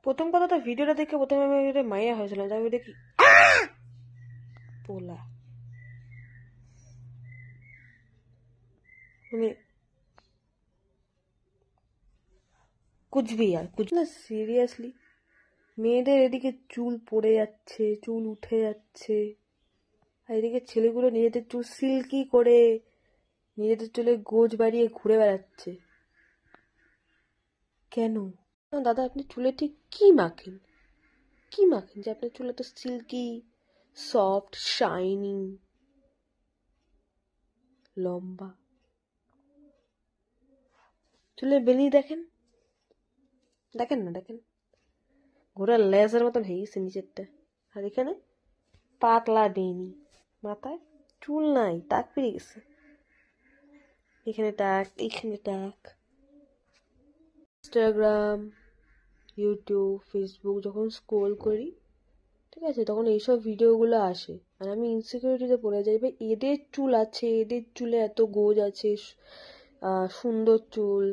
প্রথম কথা তো ভিডিওটা দেখে প্রথমে আমি মাইয়া হয়েছিলাম, তারপরে দেখি পোলা, মানে कुछ भी यार कुछ না সিরিয়াসলি। মেয়েদের এদিকে চুল পড়ে যাচ্ছে, চুল উঠে যাচ্ছে, আর এদিকে ছেলেগুলো নিজেদের চুল সিল্কি করে নিজেদের চুলে গোজ বাড়িয়ে ঘুরে বেড়াচ্ছে। কেন? না দাদা, আপনি চুলে ঠিক কি মাখেন, কি মাখেন যে আপনার চুল এত সিল্কি, সফট, শাইনিং, লম্বা? চুলে বেনি দেখেন, দেখেন না, দেখেন ঘোড়ার লেজের মতন হয়ে গেছে নিচেরটা, আর এখানে পাতলা বেনি, মাথায় চুল নাই, টাক পেরে গেছে, এখানে টাক, এখানে টাক। ইনস্টাগ্রাম, ইউটিউব, ফেসবুক যখন স্ক্রোল করি, ঠিক আছে, তখন এইসব ভিডিওগুলো আসে, আর আমি ইনসিকিউরিটিতে পড়ে যাই, ভাই এদের চুল আছে, এদের চুলে এত গোজ আছে, সুন্দর চুল,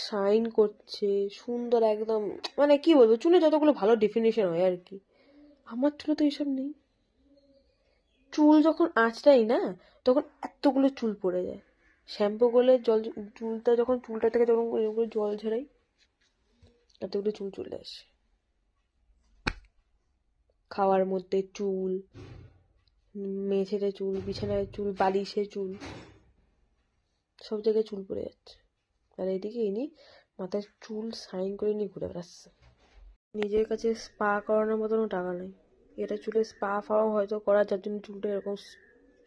শাইন করছে, সুন্দর একদম, মানে কি বলবো, চুলে যতগুলো ভালো ডেফিনেশন হয় আর কি, আমার চুলে তো এইসব নেই। চুল যখন আঁচড়াই না, তখন এতগুলো চুল পড়ে যায়, শ্যাম্পু করলে চুলটা থেকে যখন এরকম করে জল ঝরাই, এতগুলো চুল চলে আসে। খাওয়ার মধ্যে চুল, মেঝেতে চুল, বিছানায় চুল, বালিশে চুল, সব জায়গায় চুল পড়ে যাচ্ছে, আর এদিকে ইনি মাথায় চুল সাইন করে নিয়ে ঘুরে বেড়াচ্ছে। নিজের কাছে স্পা করানোর মতনও টাকা নেই, এটা চুলে স্পা ফাও হয়তো করা, যার জন্য চুলটা এরকম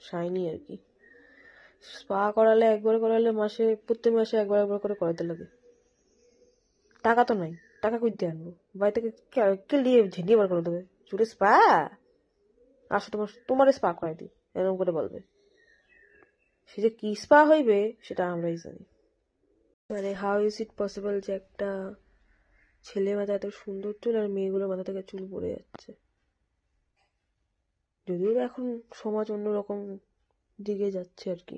শাইনি আর কি। স্পা করালে, একবার করালে প্রত্যেক মাসে একবার একবার করে করাতে লাগে, টাকা তো নাই, টাকা কই দিয়ে আনবো? বাড়ি থেকে কে দিয়ে ঝেঁটিয়ে বার করে দেবে চুলে স্পা? আসো তোমার স্পা করাই দিই, এরকম করে বলবে। সে যে কি স্পা হইবে সেটা আমরাই জানি। মানে হাউ ইজ ইট পসিবল যে একটা ছেলে মাথা এত সুন্দর চুল আর মেয়েগুলোর মাথা থেকে চুল পড়ে যাচ্ছে? যদিও এখন সমাজ অন্যরকম দিকে যাচ্ছে আর কি,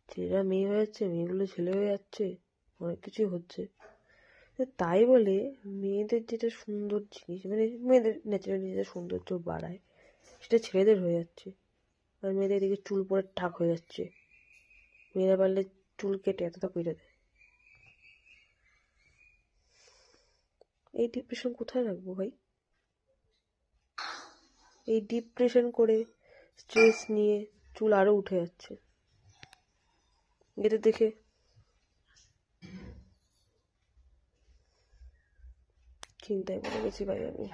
ছেলেরা মেয়ে হয়ে যাচ্ছে, মেয়েগুলো ছেলে হয়ে যাচ্ছে, অনেক কিছুই হচ্ছে। তাই বলে মেয়েদের যেটা সুন্দর জিনিস, মানে মেয়েদের ন্যাচারালি যেটা সৌন্দর্য বাড়ায়, সেটা ছেলেদের হয়ে যাচ্ছে, আর মেয়েদের এদিকে চুল পরে ঠাক হয়ে যাচ্ছে, মেয়েরা পারলে চুল কেটে এতটা করে দেয়। এই ডিপ্রেশন কোথায় রাখবো ভাই? এই ডিপ্রেশন করে, স্ট্রেস নিয়ে চুল আরো উঠে যাচ্ছে, এটা দেখে চিন্তায় পড়ে গেছি ভাই আমি।